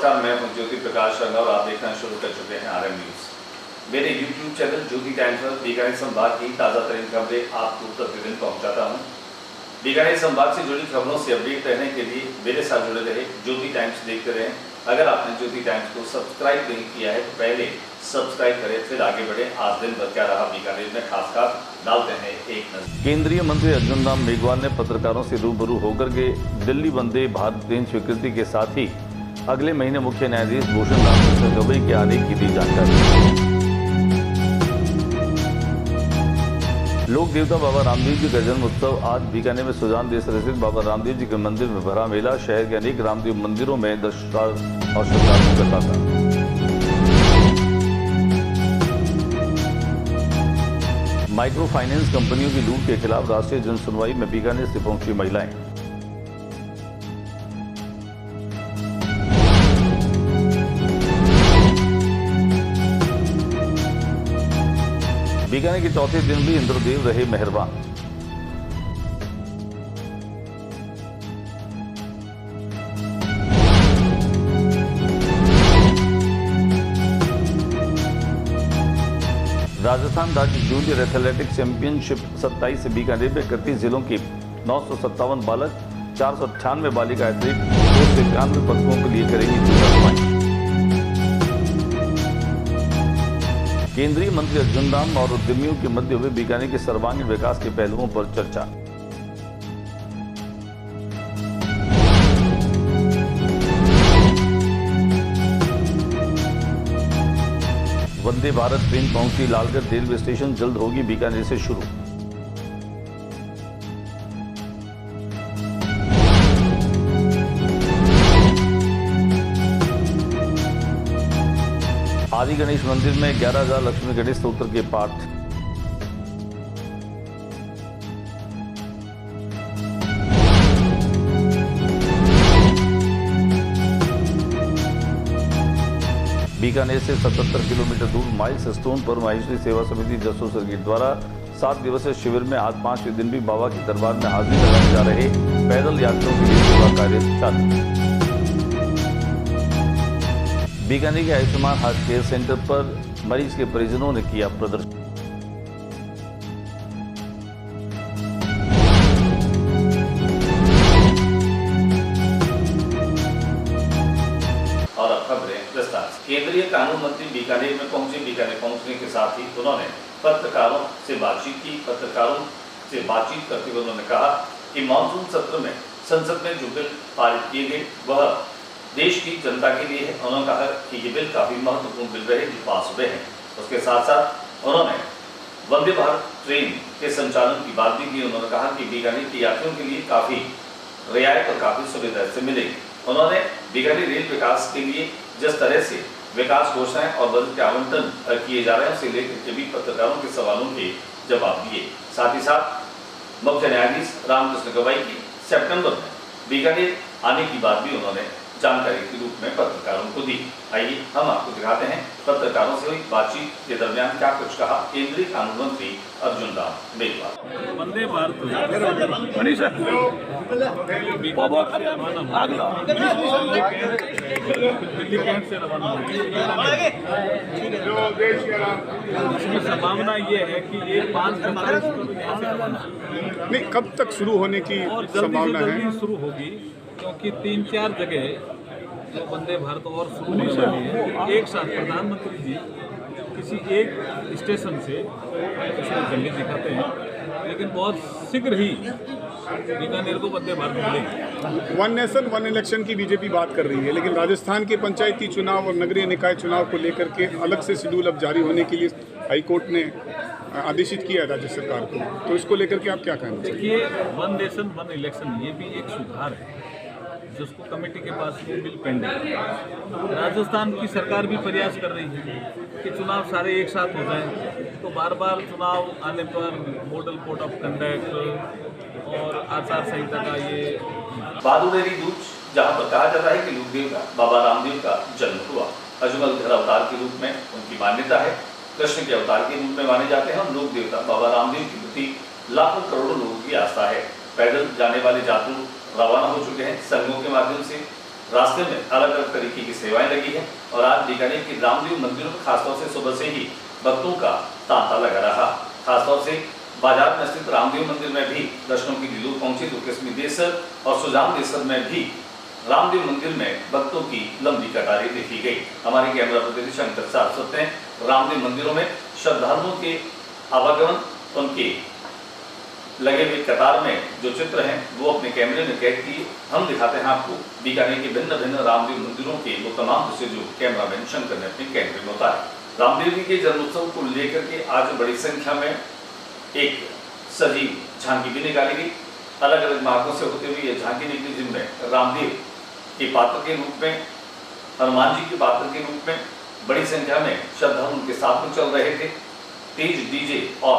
नमस्कार, मैं हूं ज्योति प्रकाश रंगा और आप देखना शुरू कर चुके हैं आरएम न्यूज। मेरे YouTube चैनल ज्योति टाइम्स पर बीकानेर संभाग की ताज़ा तरीन खबरें आपको प्रतिदिन पहुंचाता हूं। बीकानेर संभाग से जुड़ी खबरों से अपडेट रहने के लिए मेरे साथ जुड़े रहे, ज्योति टाइम्स देखते रहें। अगर आपने ज्योति टाइम्स को सब्सक्राइब नहीं किया है तो पहले सब्सक्राइब करें, फिर आगे बढ़े। आज दिन भर क्या रहा बीकानेर में, खास डालते हैं एक नजर। केंद्रीय मंत्री अर्जुन राम मेघवाल ने पत्रकारों से रूबरू होकर के दिल्ली वंदे भारत ट्रेन स्वीकृति के साथ ही अगले महीने मुख्य न्यायाधीश भूषण राम गवई के आने की दी जानकारी। लोक देवता बाबा रामदेव जी का जन्म उत्सव आज बीकानेर में सुजान देश स्थित बाबा रामदेव जी के मंदिर में भरा मेला शहर के अनेक रामदेव मंदिरों में दर्शनार्थियों और श्रद्धालुओं का तांता। माइक्रो फाइनेंस कंपनियों की लूट के खिलाफ राष्ट्रीय जन सुनवाई में बीकानेर से पहुंची महिलाएं। बीकानेर के चौथे दिन भी इंद्रदेव रहे मेहरबान। राजस्थान राज्य जूनियर एथलेटिक्स चैंपियनशिप 27 से बीकानेर में 31 जिलों की 957 बालक 498 बालिका एथलीट 291 पदकों के लिए करेंगी जुड़वाई। केंद्रीय मंत्री अर्जुन राम और उद्यमियों के मध्य हुए बीकानेर के सर्वांगीण विकास के पहलुओं पर चर्चा। वंदे भारत ट्रेन पहुंची लालगढ़ रेलवे स्टेशन, जल्द होगी बीकानेर से शुरू। आदि गणेश मंदिर में 11,000 लक्ष्मी गणेश स्तोत्र के पाठ। बीकानेर से 77 किलोमीटर दूर माइल्स स्टोन पर माहेश्वरी सेवा समिति जसोसर गेट द्वारा 7 दिवसीय शिविर में आज 5वें दिन भी बाबा की दरबार में हाजिरी लगाने जा रहे पैदल यात्रियों के लिए सेवा कार्य चालू। बीकानेर के आयुष्मान हार्ट केयर सेंटर पर मरीज के परिजनों ने किया प्रदर्शन। और अब खबरें विस्तार से। केंद्रीय कानून मंत्री बीकानेर में पहुंचे। बीकानेर पहुंचने के साथ ही उन्होंने पत्रकारों से बातचीत की। पत्रकारों से बातचीत करते हुए उन्होंने कहा कि मानसून सत्र में संसद में जो बिल पारित किए गए वह देश की जनता के लिए है। उन्होंने कहा कि ये बिल काफी महत्वपूर्ण बिल रहे जो पास हुए हैं। उसके साथ साथ उन्होंने वंदे भारत ट्रेन के संचालन की बात भी की। उन्होंने कहा कि बीकानेर के यात्रियों के लिए काफी रियायत और काफी सुविधा से मिलेगी। उन्होंने बीकानेर रेल विकास के लिए जिस तरह से विकास घोषणाएं और बजट के आवंटन किए जा रहे हैं उसे लेकर के भी पत्रकारों के सवालों के जवाब दिए। साथ ही साथ मुख्य न्यायाधीश रामकृष्ण गवई की सितंबर में बीकानेर आने की बात भी उन्होंने जानकारी के रूप में पत्रकारों को दी। आइए हम आपको दिखाते हैं पत्रकारों से हुई बातचीत के दरमियान क्या कुछ कहा केंद्रीय कानून मंत्री अर्जुन राम मेघवाल। वंदे भारत दिल्ली कैंट से रवाना होगी। इसमें संभावना ये है कि ये 5:45 को यहाँ से रवाना नहीं, कब तक शुरू होने की संभावना है? शुरू होगी क्योंकि 3-4 जगह जो वंदे भारत और शुरू होने वाली है। एक साथ प्रधानमंत्री जी किसी एक स्टेशन से इसमें झंडी दिखाते हैं, लेकिन बहुत शीघ्र ही बीकानेर को वंदे भारत मिलेगी। वन नेशन वन इलेक्शन की बीजेपी बात कर रही है, लेकिन राजस्थान के पंचायती चुनाव और नगरीय निकाय चुनाव को लेकर के अलग से शेड्यूल अब जारी होने के लिए हाईकोर्ट ने आदेशित किया राज्य सरकार को, तो इसको लेकर के आप क्या कहना चाहिए? देखिए, वन नेशन वन इलेक्शन ये भी एक सुधार है जिसको कमेटी के पास ये बिल पेंडिंग है। राजस्थान की सरकार भी प्रयास कर रही है कि चुनाव सारे एक साथ हो जाएं, तो बार बार चुनाव आने पर मॉडल कोड ऑफ कंडक्ट और आचार संहिता का ये बादुड़ेरी दूज, जहाँ पर कहा जाता है कि लोकदेव बाबा रामदेव का जन्म हुआ। अजमल धर अवतार के रूप में उनकी मान्यता है। कृष्ण के अवतार के रूप में माने जाते हैं और लोक देवता बाबा रामदेव के प्रति लाखों करोड़ों लोगों की आस्था है। पैदल जाने वाले यात्रु रवाना हो चुके हैं। संघों के माध्यम से रास्ते में अलग अलग तरीके की सेवाएं लगी हैं और आज बीकानेर के रामदेव मंदिरों में खासतौर से सुबह से ही भक्तों का तांता लगा रहा। खासतौर से बाजार में स्थित रामदेव मंदिर में भी दर्शनों की लीलू पहुंची, तो किस्मी देसर और सुजान देसर में भी रामदेव मंदिर में भक्तों की लंबी कतारें देखी गई। हमारे कैमरा प्रतिनिधि शंकर सारस्वत ने रामदेव मंदिरों में श्रद्धालुओं के आवागमन, उनके लगे हुए कतार में जो चित्र हैं वो अपने कैमरे में कैद किए। हम दिखाते हैं आपको बीकानेर के भिन्न भिन्न रामदेव मंदिरों के वो तमाम दृश्य जो कैमरामैन शंकर ने अपने कैमरे में उतारे। रामदेव जी के जन्मोत्सव को लेकर के आज बड़ी संख्या में एक सजीव झांकी भी निकाली गई। अलग अलग मार्गों से होते हुए ये झांकी निकली, जिनमें रामदेव के पात्र के रूप में, हनुमान जी के पात्र के रूप में बड़ी संख्या में श्रद्धालु उनके साथ में चल रहे थे। तेज डीजे और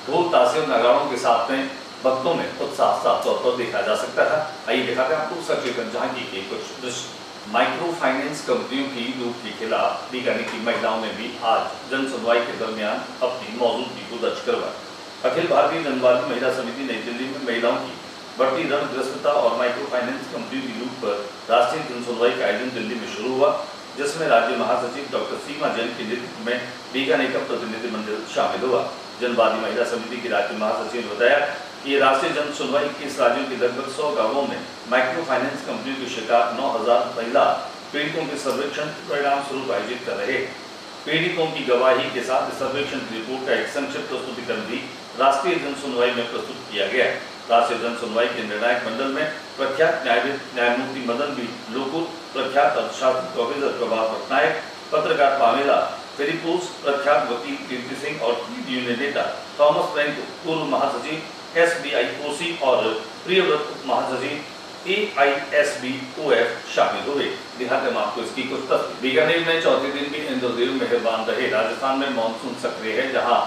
ढोल ताशे और नगाड़ों के साथ में भक्तों में उत्साह साफ तौर पर देखा जा सकता था। आइए दिखाते हैं आपको सचेतन झांकी के कुछ दृश्य। माइक्रो फाइनेंस कंपनियों की लूट के खिलाफ बीकानेर की महिलाओं ने भी आज जन सुनवाई के दरमियान अपनी मौजूदगी को दर्ज करवाई। अखिल भारतीय जनवादी महिला समिति नई दिल्ली में महिलाओं की बढ़ती ऋणग्रस्तता और माइक्रो फाइनेंस कंपनियों की लूट पर राष्ट्रीय जन सुनवाई का आयोजन दिल्ली में शुरू हुआ, जिसमें राज्य महासचिव डॉक्टर सीमा जैन के नेतृत्व में बीकानेर का प्रतिनिधिमंडल शामिल हुआ। जनवादी महिला समिति की राज्य महासचिव ने बताया कि ये राष्ट्रीय जन सुनवाई 21 राज्यों के लगभग 100 गांवों में माइक्रो फाइनेंस कंपनियों की शिकार 9000 महिला पीड़ितों के सर्वेक्षण परिणाम स्वरूप आयोजित कर रहे। पीड़ितों की गवाही के साथ सर्वेक्षण की रिपोर्ट का एक संक्षिप्त प्रस्तुतिकरण भी राष्ट्रीय जन सुनवाई में प्रस्तुत किया गया। राष्ट्रीय जन सुनवाई के निर्णायक मंडल में प्रख्यात न्यायाधीश न्यायमूर्ति मदन बी लोकुर, प्रख्यात अर्थशास्त्री प्रोफेसर प्रभात पटनायक, पत्रकार पामेला फिलिपोस, प्रख्यात वकील कीर्ति सिंह और ट्रेड यूनियन नेता थॉमस फ्रैंको, पूर्व महासचिव SBIOC और प्रियव्रत उप महासचिव AISBOF शामिल हुए। दिखाते हम आपको इसकी कुछ तस्वीर। बीकानेर में चौथे दिन भी इंद्रदेव मेहरबान रहे। राजस्थान में मानसून सक्रिय है, जहां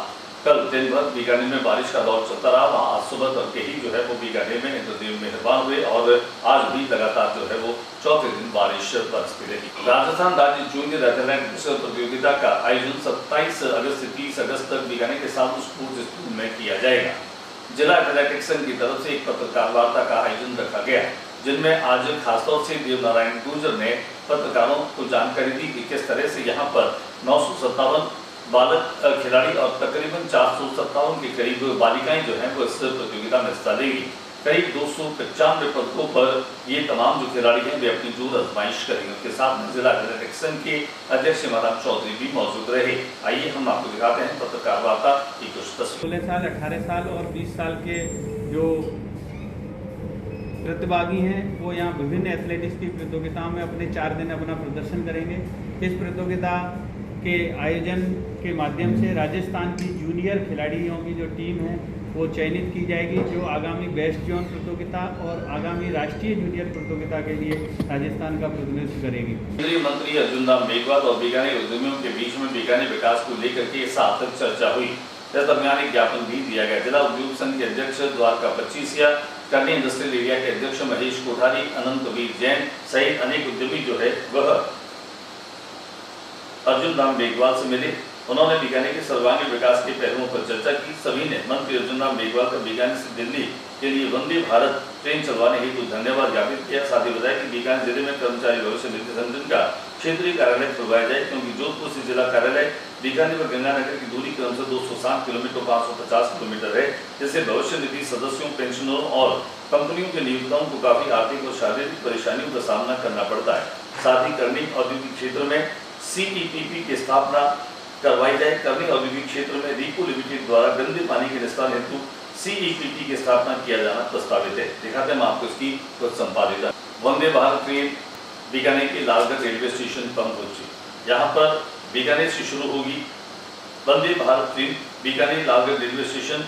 कल दिन भर बीकानेर में बारिश का दौर चलता रहा, वहाँ आज सुबह तड़के ही जो है वो बीकानेर में इंद्रदेव मेहरबान हुए और आज भी लगातार जो है वो चौथे दिन बारिश बरसती रही। राजस्थान राज्य जूनियर एथलेटिक्स प्रतियोगिता का आयोजन 27 अगस्त से 30 अगस्त तक बीकानेर के साथ स्पोर्ट्स स्कूल में किया जाएगा। जिला एथलेटिक्स संघ की तरफ से एक पत्रकार वार्ता का आयोजन रखा गया, जिनमें आज खासतौर से देवनारायण गुर्जर ने पत्रकारों को जानकारी दी कि किस तरह से यहाँ पर 957 बालक खिलाड़ी और तकरीबन 457 के करीब बालिकाएं जो हैं वो इस प्रतियोगिता में हिस्सा लेंगी। करीब 295 पदकों पर ये तमाम जो खिलाड़ी हैं वे अपनी जोर आजमाइश करेंगे। उनके साथ में जिला एथलेटिक्स संघ के अध्यक्ष हिमाराम चौधरी भी मौजूद रहे। आइए हम आपको दिखाते हैं पत्रकार वार्ता की कुछ तस्वीरें। 16 साल, 18 साल और 20 साल के जो प्रतिभागी हैं वो यहाँ विभिन्न एथलेटिक्स की प्रतियोगिताओं में अपने 4 दिन अपना प्रदर्शन करेंगे। इस प्रतियोगिता के आयोजन के माध्यम से राजस्थान की जूनियर खिलाड़ियों की जो टीम है वो चयनित की जाएगी, जो आगामी वेस्ट जोन प्रतियोगिता और आगामी राष्ट्रीय जूनियर प्रतियोगिता के लिए राजस्थान का प्रतिनिधित्व करेगी। केंद्रीय मंत्री अर्जुन राम मेघवाल और बीकानेर उद्यमियों के बीच में बीकानेर विकास को लेकर के सार्थक चर्चा हुई। इस दरमियान एक ज्ञापन भी दिया गया। जिला उद्योग संघ के अध्यक्ष द्वारका 25 करनी इंडस्ट्रियल एरिया के अध्यक्ष महेश कोठारी, अनंत वीर जैन सहित अनेक उद्यमी जो है वह अर्जुन राम मेघवाल से मिले। उन्होंने बीकानेर के सर्वांगीण विकास के पहलुओं पर चर्चा की। सभी ने मंत्री अर्जुन राम मेघवाल का बीकानेर से दिल्ली के लिए वंदे भारत ट्रेन चलवाने हेतु धन्यवाद ज्ञापित किया। साथ ही बताया कि बीकानेर जिले में कर्मचारी भविष्य निधि संगठन का क्षेत्रीय कार्यालय खुलवाया जाए, क्योंकि जोधपुर से जिला कार्यालय बीकानेर व गंगानगर की दूरी क्रमशः 260 किलोमीटर 550 किलोमीटर है, जिससे भविष्य निधि सदस्यों, पेंशनरों और कंपनियों के नियोक्ताओं को काफी आर्थिक और शारीरिक परेशानियों का सामना करना पड़ता है। साथ ही करनी औद्योगिक क्षेत्र में CEPP की स्थापना करवाई जाए। करनी औद्योगिक क्षेत्र में रिको लिमिटेड द्वारा गंदे पानी के निस्तारण हेतु CEPP की स्थापना किया जाना प्रस्तावित है। दिखाते हैं आपको इसकी कुछ संपादित। वंदे भारत ट्रेन बीकानेर के लालगढ़ रेलवे स्टेशन पर पहुंची। यहाँ पर बीकानेर से शुरू होगी Vande Bharat train. Bikaner Lalgarh railway station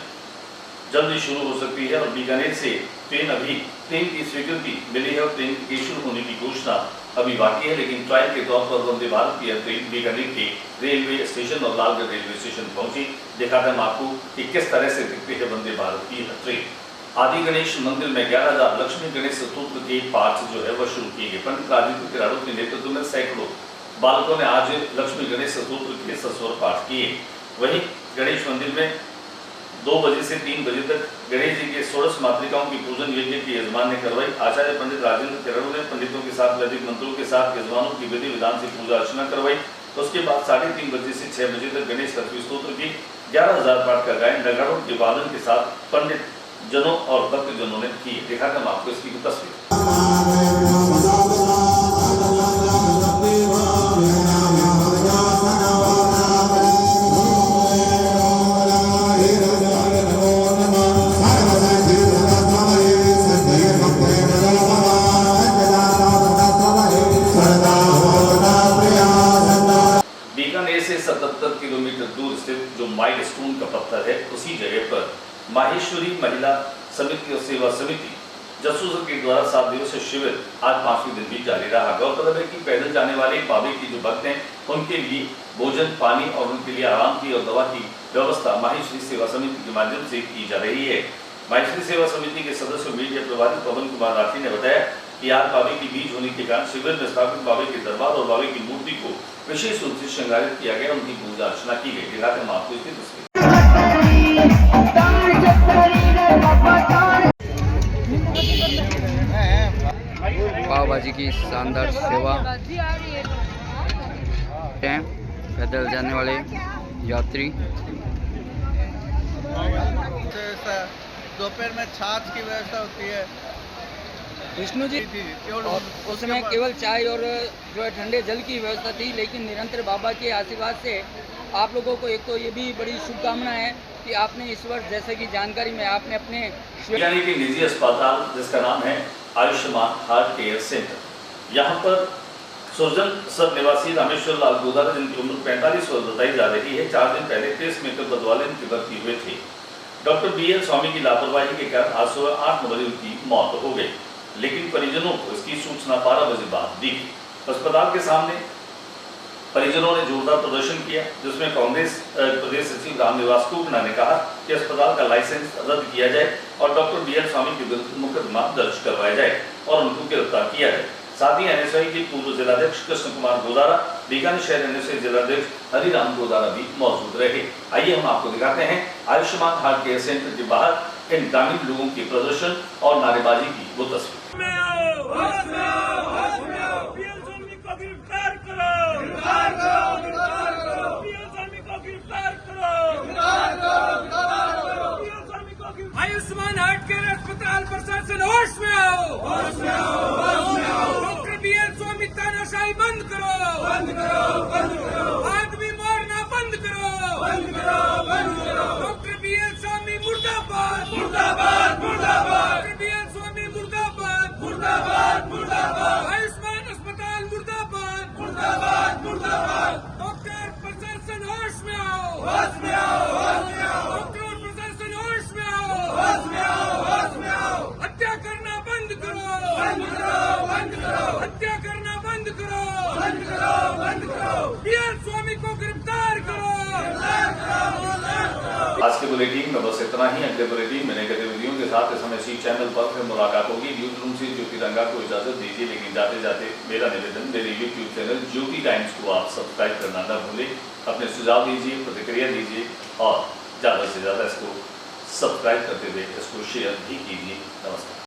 जल्दी शुरू हो सकती है और बीकानेर से ट्रेन की स्वीकृति मिली है और ट्रेन के शुरू होने की घोषणा अभी बाकी है, लेकिन ट्रायल के तौर पर वंदे भारत की ट्रेन बीकानेर के रेलवे स्टेशन और लालगढ़ रेलवे स्टेशन पहुंची। दिखाते हैं आपको कि किस तरह से दिखती है वंदे भारत की ट्रेन। आदि गणेश मंदिर में 11,000 लक्ष्मी गणेश स्तोत्र के पाठ जो है वह शुरू किए गए। पंडित राजेंद्र किराड़ू के नेतृत्व में सैकड़ों बालकों ने आज लक्ष्मी गणेश स्तोत्र के सस्वर पाठ किए। वहीं गणेश मंदिर में 2 बजे से 3 बजे तक गणेश जी के 16 मातृकाओं की पूजन यज्ञ की यजमान ने करवाई। आचार्य पंडित राजेंद्र किरण ने पंडितों के साथ वैदिक मंत्रों के साथ यजमानों की विधि विधान से पूजा अर्चना करवाई। उसके बाद 3:30 बजे से 6 बजे तक गणेश चतुर्थी स्तोत्र की 11,000 पाठ का गायन नगाड़ों के वादन के साथ पंडित जनों और भक्त जनों ने की। दिखाकर मैं आपको इसकी तस्वीर। बीकानेर से 77 किलोमीटर दूर स्थित जो माइलस्टोन का पत्थर है, उसी जगह पर माहेश्वरी महिला समिति और सेवा समिति जसूर के द्वारा 7 दिवसीय शिविर आज 5वें दिन भी जारी रहा। गौरतलब है कि पैदल जाने वाले बाबे की जो भक्त हैं, उनके लिए भोजन, पानी और उनके लिए आराम की और दवा की व्यवस्था माहेश्वरी सेवा समिति के माध्यम से की जा रही है। माहेश्वरी सेवा समिति के सदस्य मीडिया प्रभारी पवन कुमार राठी ने बताया कि आज बाबे की बीज होने के कारण शिविर में स्थापित बाबे के दरबार और बाबे की मूर्ति को विशेष रूप से श्रृंगारित किया गया, उनकी पूजा अर्चना की गई। दिखाकर मैं आपको इसकी तस्वीर। पाव भाजी की शानदार सेवा, पैदल जाने वाले यात्री। दोपहर में छाछ की व्यवस्था होती है विष्णु जी, और उसमें केवल चाय और जो है ठंडे जल की व्यवस्था थी, लेकिन निरंतर बाबा के आशीर्वाद से आप लोगों को एक तो ये भी बड़ी शुभकामना है कि आपने इस वर्ष, जैसे कि जानकारी में आपने अपने यानी कि निजी अस्पताल जिसका नाम है आयुष्मान हार्ट केयर सेंटर, यहाँ पर सुरजन सब निवासी रामेश्वर लाल गोदारा, जिनकी उम्र 45 वर्ष बताई जा रही है, 4 दिन पहले पेस मेकर बदवाले इनकी भर्ती हुए थे। डॉक्टर BL स्वामी की लापरवाही के कारण आज सुबह 8 नवंबर उनकी मौत हो गई, लेकिन परिजनों को इसकी सूचना 12 बजे बाद दी। अस्पताल के सामने परिजनों ने जोरदार प्रदर्शन किया, जिसमें कांग्रेस प्रदेश सचिव रामनिवास कुकना ने कहा कि अस्पताल का लाइसेंस रद्द किया जाए और डॉक्टर BL स्वामी के विरुद्ध मुकदमा दर्ज करवाया जाए और उनको गिरफ्तार किया जाए। साथ ही NSY के पूर्व जिलाध्यक्ष कृष्ण कुमार गोदारा, बीकानेर शहर NSY जिलाध्यक्ष हरिराम गोदारा भी मौजूद रहे। आइए हम आपको दिखाते हैं आयुष्मान हार्ट केयर सेंटर के बाहर इन ग्रामीण लोगों के प्रदर्शन और नारेबाजी की वो तस्वीर। आयुष्मान हार्ट केयर अस्पताल प्रशासन होश में आओ, होश में आओ, होश में आओ। डॉक्टर BL स्वामी तानाशाही बंद करो, बंद करो, बंद करो। आदमी मारना बंद करो, बंद करो, बंद करो। डॉक्टर BL स्वामी मुर्दाबाद, मुर्दाबाद, मुर्दाबाद। डॉक्टर BL स्वामी मुर्दाबाद, मुर्दाबाद, मुर्दाबाद। आयुष्मान अस्पताल मुर्दाबाद, मुर्दाबाद, मुर्दाबाद। डॉक्टर प्रशासन होश में आओ, होश में आओ, होश में आओ। डॉक्टर प्रशासन होश में आओ, होश में आओ, होश में आओ। हत्या करना बंद करो, बंद करो, बंद करो। हत्या करना बंद करो, बंद करो, बंद करो। BL स्वामी को गिरफ्तार करो, गिरफ्तार करो, गिरफ्तार करो। आज के बुलेटिन में बस इतना ही। अगले बुलेटिन में नई गतिविधियों के साथ इस समय इसी चैनल पर फिर मुलाकात होगी। न्यूज रूम से ज्योति रंगा को इजाजत दीजिए, लेकिन जाते जाते मेरा निवेदन, मेरे YouTube चैनल ज्योति टाइम्स को आप सब्सक्राइब करना न भूलें। अपने सुझाव दीजिए, प्रतिक्रिया दीजिए और ज़्यादा से ज़्यादा इसको सब्सक्राइब करते हुए इसको शेयर भी कीजिए। नमस्कार।